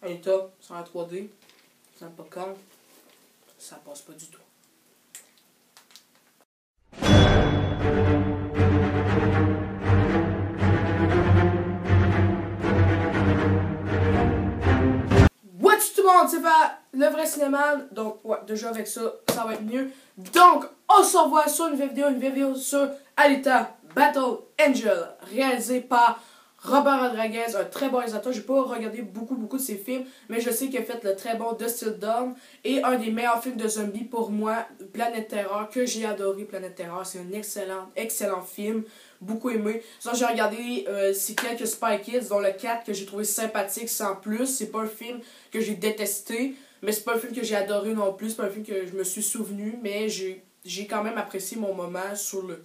Alita, c'est en 3D. C'est un popcorn. Ça passe pas du tout. What's tout le monde, c'est pas le vrai cinéma. Donc, ouais, déjà avec ça, ça va être mieux. Donc, on se revoit sur une vidéo sur Alita Battle Angel, réalisé par Robert Rodriguez, un très bon réalisateur. J'ai pas regardé beaucoup de ses films, mais je sais qu'il a fait le très bon Dust Till Dawn et un des meilleurs films de zombies pour moi, Planète Terreur, que j'ai adoré. Planète Terreur, c'est un excellent film, beaucoup aimé. Sinon, j'ai regardé c'est quelques Spy Kids, dont le 4 que j'ai trouvé sympathique sans plus. C'est pas un film que j'ai détesté, mais c'est pas un film que j'ai adoré non plus. C'est pas un film que je me suis souvenu, mais j'ai quand même apprécié mon moment sur le coup.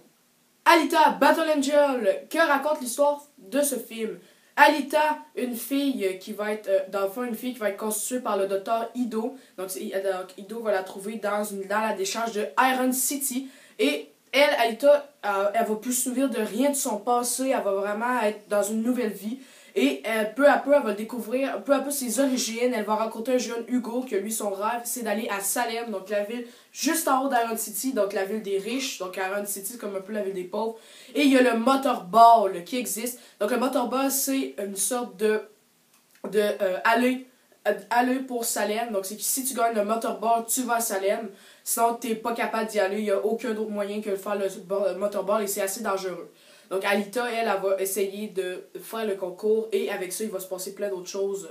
Alita Battle Angel, que raconte l'histoire de ce film? Alita, une fille qui va être, dans le fond, une fille qui va être constituée par le docteur Ido. Donc, Ido va la trouver dans la décharge de Iron City. Et elle, Alita, elle va plus se souvenir de rien de son passé. Elle va vraiment être dans une nouvelle vie. Et peu à peu, elle va découvrir peu à peu ses origines. Elle va rencontrer un jeune Hugo, que lui, son rêve, c'est d'aller à Salem, donc la ville juste en haut d'Iron City, donc la ville des riches. Donc Iron City, c'est comme un peu la ville des pauvres. Et il y a le Motorball qui existe. Donc le Motorball, c'est une sorte de aller pour Salem. Donc c'est que si tu gagnes le Motorball, tu vas à Salem. Sinon, tu n'es pas capable d'y aller. Il n'y a aucun autre moyen que de faire le Motorball et c'est assez dangereux. Donc Alita, elle va essayer de faire le concours et avec ça, il va se passer plein d'autres choses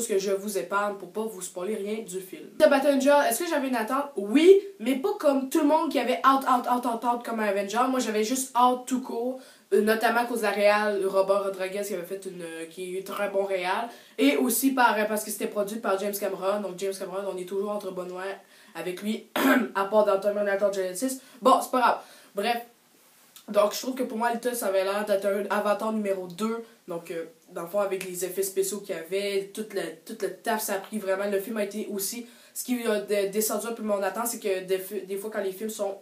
que je vous épargne pour pas vous spoiler rien du film. The Battle Angel, est-ce que j'avais une attente? Oui, mais pas comme tout le monde qui avait out comme un Avenger. Moi, j'avais juste out tout court, notamment à cause de la réal, Robert Rodriguez qui avait fait qui est très bon réal, et aussi parce que c'était produit par James Cameron. Donc James Cameron, on est toujours entre bonnes mains avec lui, à part dans Terminator Genesis. Bon, c'est pas grave. Bref. Donc, je trouve que pour moi, Alita, ça avait l'air d'être un Avatar numéro 2. Donc, dans le fond, avec les effets spéciaux qu'il y avait, tout le taf, ça a pris vraiment. Le film a été aussi... Ce qui a descendu un peu mon attente, c'est que des fois, quand les films sont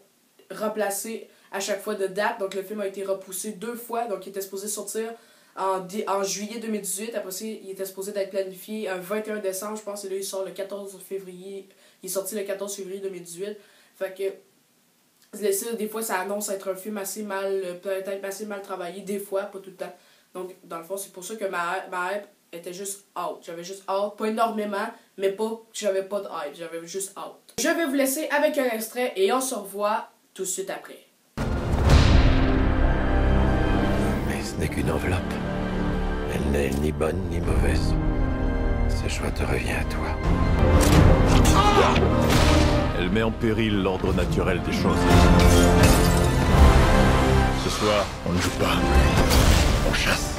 replacés à chaque fois de date, donc le film a été repoussé 2 fois. Donc, il était supposé sortir en juillet 2018. Après ça, il était supposé d'être planifié un 21 décembre, je pense. Et là, il sort le 14 février. Il est sorti le 14 février 2018. Fait que... Des fois, ça annonce être un film peut-être assez mal travaillé, des fois, pas tout le temps. Donc, dans le fond, c'est pour ça que ma hype était juste out. J'avais juste out, pas énormément, mais pas que j'avais pas de hype, j'avais juste out. Je vais vous laisser avec un extrait et on se revoit tout de suite après. Mais ce n'est qu'une enveloppe. Elle n'est ni bonne ni mauvaise. Ce choix te revient à toi. Elle met en péril l'ordre naturel des choses. Ce soir, on ne joue pas. On chasse.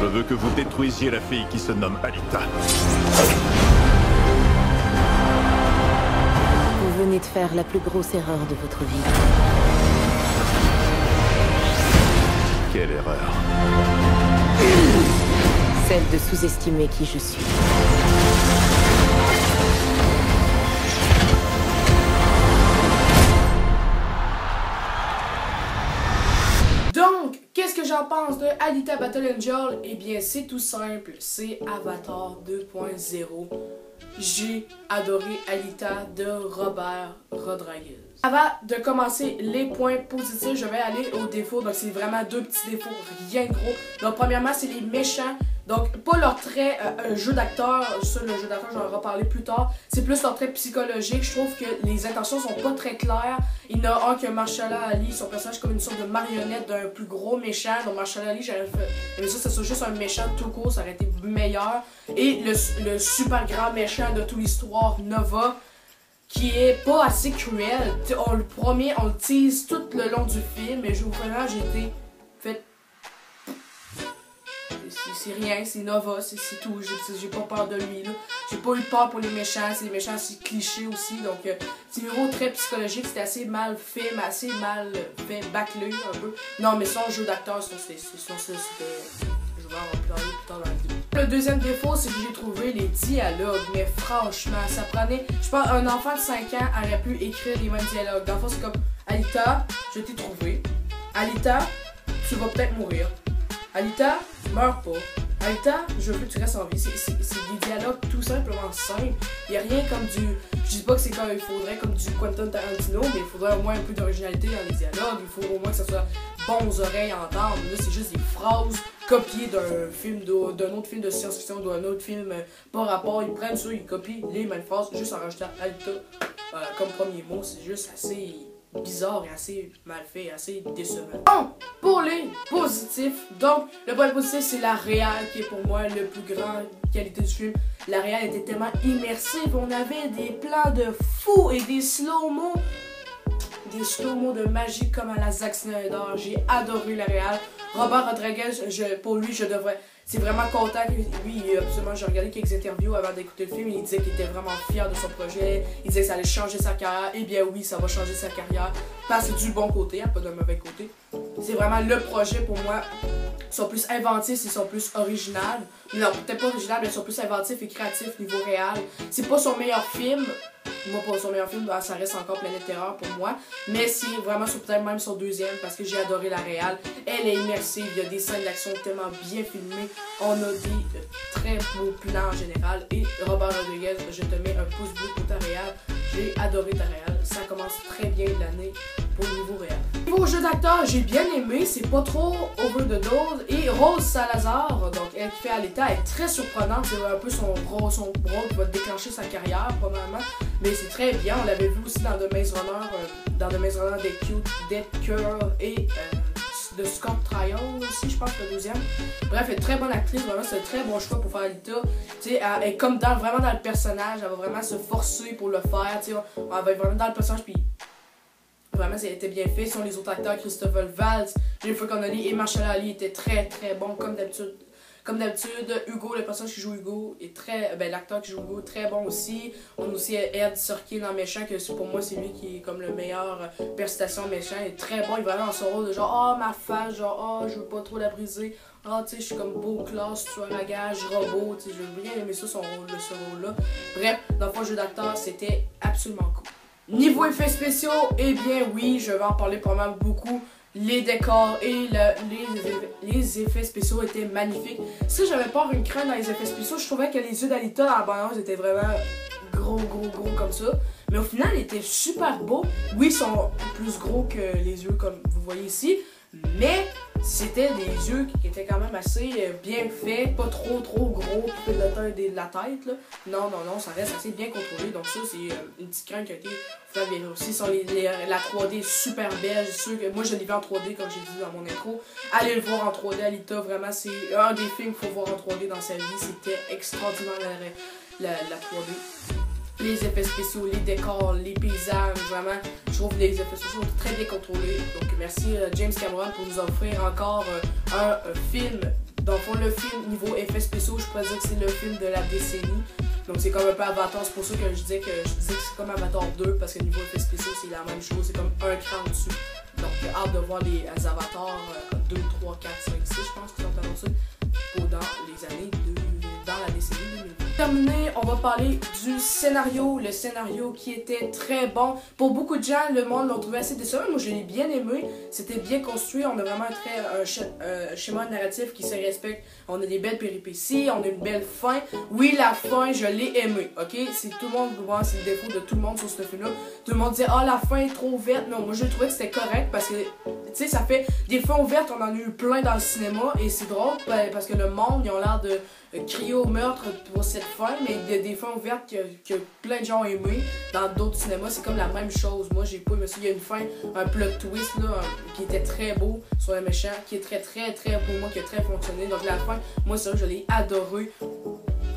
Je veux que vous détruisiez la fille qui se nomme Alita. Vous venez de faire la plus grosse erreur de votre vie. Quelle erreur? Celle de sous-estimer qui je suis. Donc, qu'est-ce que j'en pense de Alita Battle Angel? Eh bien, c'est tout simple, c'est Avatar 2.0. J'ai adoré Alita de Robert Rodriguez. Avant de commencer les points positifs, je vais aller aux défauts. Donc, c'est vraiment 2 petits défauts, rien de gros. Donc, premièrement, c'est les méchants. Donc, pas leur trait jeu d'acteur, ça, le jeu d'acteur, j'en reparler plus tard. C'est plus leur trait psychologique. Je trouve que les intentions sont pas très claires. Il y en a un que Mahershala Ali, son personnage comme une sorte de marionnette d'un plus gros méchant. Donc, Mahershala Ali, j'aurais fait ça soit juste un méchant tout court, ça aurait été meilleur. Et le super grand méchant de toute l'histoire, Nova, qui est pas assez cruel. On le promet, on le tease tout le long du film, mais vraiment, j'ai été fait... C'est rien, c'est Nova, c'est tout. J'ai pas peur de lui, là. J'ai pas eu peur pour les méchants, c'est les méchants assez clichés aussi. Donc, c'est un héros très psychologique, c'était assez mal fait, mais assez mal fait, bâclé un peu. Non, mais son jeu d'acteur, c'était... Je vais en parler plus tard dans la vidéo. Le deuxième défaut, c'est que j'ai trouvé les dialogues, mais franchement, ça prenait... Je pense un enfant de 5 ans aurait pu écrire les mêmes dialogues. Dans le fond, c'est comme, Alita, je t'ai trouvé. Alita, tu vas peut-être mourir. Alita, meurs pas. Alita, je veux que tu restes en vie. C'est des dialogues tout simplement simples. Il n'y a rien comme du... Je dis pas que c'est comme il faudrait comme du Quentin Tarantino, mais il faudrait au moins un peu d'originalité dans les dialogues. Il faut au moins que ça soit bon aux oreilles à entendre. Là, c'est juste des phrases copiées d'un film, d'un autre film de science-fiction, d'un autre film par rapport. Ils prennent ça, ils copient les mêmes phrases, juste en rajoutant Alita comme premier mot. C'est juste assez bizarre et assez mal fait, assez décevant. Bon, pour les positifs, donc le point positif c'est la réal qui est pour moi le plus grand qualité du film. La réal était tellement immersive, on avait des plans de fou et des slow-mo de magie comme à la Zack Snyder. J'ai adoré la réal. Robert Rodriguez, pour lui je devrais... C'est vraiment content que lui, absolument, j'ai regardé quelques interviews avant d'écouter le film, il disait qu'il était vraiment fier de son projet, il disait que ça allait changer sa carrière, et bien oui, ça va changer sa carrière, parce que c'est du bon côté, hein, pas d'un mauvais côté. C'est vraiment le projet pour moi, ils sont plus inventifs, ils sont plus original, non, peut-être pas original, mais ils sont plus inventifs et créatifs niveau réel. C'est pas son meilleur film, moi pour son meilleur film, ça reste encore Planète Terreur pour moi, mais c'est vraiment peut-être même son deuxième, parce que j'ai adoré la réal, elle est immersive, il y a des scènes d'action tellement bien filmées, on a des très beaux plans en général, et Robert Rodriguez, je te mets un pouce bleu pour ta réal, j'ai adoré ta réal, ça commence très bien l'année pour le niveau réel. Niveau jeu d'acteur, j'ai bien aimé, c'est pas trop over the dose, et Rose Salazar, donc elle qui fait Alita, est très surprenante, c'est un peu son rôle qui va déclencher sa carrière probablement, mais c'est très bien, on l'avait vu aussi dans The Maze Runner, Dead Cure et de Scott Trial aussi, je pense, le deuxième. Bref, elle est très bonne actrice, vraiment, c'est un très bon choix pour faire Alita. Tu sais, elle est comme vraiment dans le personnage, elle va vraiment se forcer pour le faire, tu sais, elle va être vraiment dans le personnage, puis vraiment, ça a été bien fait. Sont les autres acteurs, Christopher Waltz, Jennifer Connelly et Marshall Ali étaient très très bons, comme d'habitude. Comme d'habitude, Hugo, le personnage qui joue Hugo, est très... l'acteur qui joue Hugo, très bon aussi. On a aussi Ed Sorkin en méchant, que pour moi, c'est lui qui est comme le meilleur prestation méchant. Il est très bon, il est vraiment dans son rôle de genre, ma face, genre, je veux pas trop la briser. Tu sais, je suis comme beau classe, tueur à gage, robot, tu sais, j'ai bien aimé ça, ce rôle-là. Bref, dans le fond, jeu d'acteur, c'était absolument cool. Niveau effets spéciaux, eh bien oui, je vais en parler probablement beaucoup. Les décors et les effets spéciaux étaient magnifiques. Si j'avais pas une crainte dans les effets spéciaux, je trouvais que les yeux d'Alita dans la bande-annonce étaient vraiment gros comme ça. Mais au final, ils étaient super beaux. Oui, ils sont plus gros que les yeux comme vous voyez ici. Mais c'était des yeux qui étaient quand même assez bien faits, pas trop gros pour de la tête là. Non, ça reste assez bien contrôlé. Donc ça, c'est une petite crainte qui a été faite aussi. La 3D est super belle. Je suis sûr que moi je l'ai vu en 3D comme j'ai dit dans mon intro. Allez le voir en 3D, Alita, vraiment c'est un des films qu'il faut voir en 3D dans sa vie. C'était extraordinaire la 3D. Les effets spéciaux, les décors, les paysages, vraiment, je trouve que les effets spéciaux sont très bien contrôlés. Donc merci James Cameron pour nous offrir encore un film. Dans le fond, le film niveau effets spéciaux, je pourrais dire que c'est le film de la décennie. Donc c'est comme un peu Avatar, c'est pour ça que je disais que c'est comme Avatar 2, parce que niveau effets spéciaux, c'est la même chose, c'est comme un cran au-dessus. Donc j'ai hâte de voir les Avatars 2, 3, 4, 5, 6, je pense, qui sont annoncés dans les années dans la décennie 2020. Terminé, on va parler du scénario. Le scénario qui était très bon. Pour beaucoup de gens, le monde l'a trouvé assez décevant. Moi, je l'ai bien aimé. C'était bien construit. On a vraiment un schéma narratif qui se respecte. On a des belles péripéties. On a une belle fin. Oui, la fin, je l'ai aimé. Ok? C'est tout le monde, c'est le défaut de tout le monde sur ce film-là. Tout le monde dit, la fin est trop verte. Non, moi, je trouvais que c'était correct parce que, tu sais, ça fait des fins ouvertes. On en a eu plein dans le cinéma et c'est drôle parce que le monde, ils ont l'air de crier au meurtre pour cette fin, mais il y a des fins ouvertes que plein de gens ont aimé dans d'autres cinémas, c'est comme la même chose. Moi j'ai pas aimé ça, il y a une fin, un plot twist là, qui était très beau sur le méchant, qui est très pour moi, qui a très fonctionné. Donc la fin, moi ça je l'ai adoré.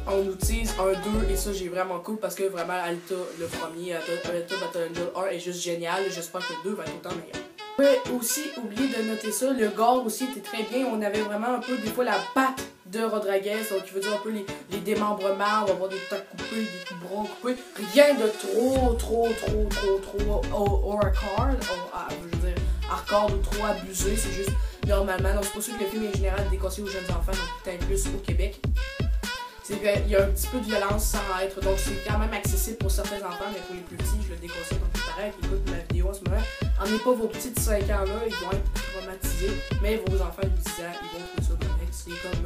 On utilise un 2 et ça j'ai vraiment cool parce que vraiment Alita, le premier, Alita Battle Angel 1 est juste génial. J'espère que le 2 va être autant meilleur. On peut aussi oublier de noter ça, le gore aussi était très bien. On avait vraiment un peu des fois la patte de Rodriguez, donc qui veut dire un peu les démembrements, on va avoir des têtes coupées, des bras coupés. Rien de trop hardcore ou trop abusé, c'est juste normalement. Donc c'est pour ça que le film est en général déconseillé aux jeunes enfants, donc peut-être plus au Québec. C'est qu'il y a un petit peu de violence sans être, donc c'est quand même accessible pour certains enfants, mais pour les plus petits, je le déconseille. Donc les parents qui écoutent ma vidéo en ce moment, emmenez pas vos petits de 5 ans là, ils vont être traumatisés, mais vos enfants de 10 ans, ils vont trouver ça. c'est comme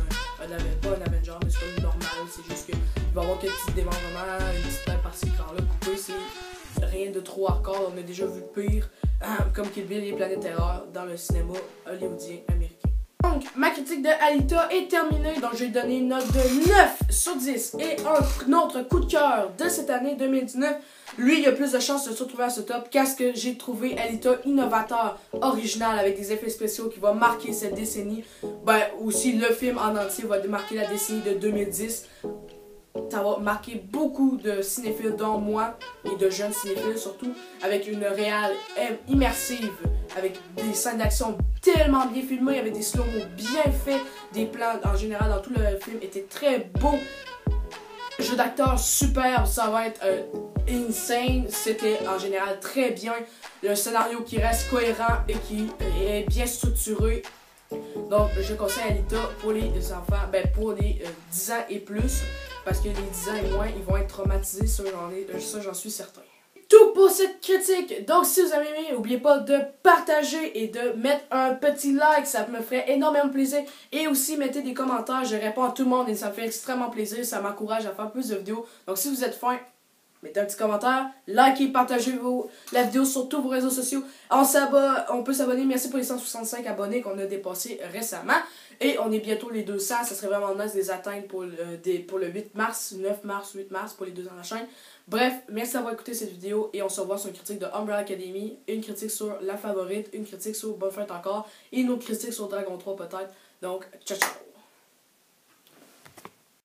pas un Avenger, mais c'est comme normal. C'est juste qu'il va y avoir quelques petits démembrements, une petite tête par-ci par-là coupée. C'est rien de trop hardcore. On a déjà vu pire, comme Kill Bill et Planète Terreur dans le cinéma hollywoodien américain. Donc, ma critique de Alita est terminée, donc je vais donner une note de 9 sur 10. Et un autre coup de cœur de cette année 2019, lui, il a plus de chances de se retrouver à ce top, parce que j'ai trouvé Alita innovateur, original, avec des effets spéciaux qui va marquer cette décennie. Ben, aussi, le film en entier va marquer la décennie de 2010. Ça va marquer beaucoup de cinéphiles, dont moi, et de jeunes cinéphiles surtout, avec une réale immersive, avec des scènes d'action tellement bien filmées, avec des slow-mo bien faits, des plans en général dans tout le film étaient très beaux. Jeu d'acteur superbe, ça va être insane, c'était en général très bien. Le scénario qui reste cohérent et qui est bien structuré. Donc je conseille Alita pour les enfants, ben pour les 10 ans et plus, parce que les 10 ans et moins, ils vont être traumatisés, ça j'en suis certain. Tout pour cette critique. Donc si vous avez aimé, n'oubliez pas de partager et de mettre un petit like, ça me ferait énormément plaisir. Et aussi mettez des commentaires, je réponds à tout le monde et ça me fait extrêmement plaisir, ça m'encourage à faire plus de vidéos. Donc si vous êtes fin, mettez un petit commentaire, likez, partagez la vidéo sur tous vos réseaux sociaux. On peut s'abonner, merci pour les 165 abonnés qu'on a dépassés récemment. Et on est bientôt les 200, ça serait vraiment nice de les atteindre pour le 8 mars, 9 mars, 8 mars pour les 2 ans de la chaîne. Bref, merci d'avoir écouté cette vidéo et on se revoit sur une critique de Umbrella Academy, une critique sur La Favorite, une critique sur Bonne Fête encore et une autre critique sur Dragon 3 peut-être. Donc, ciao ciao!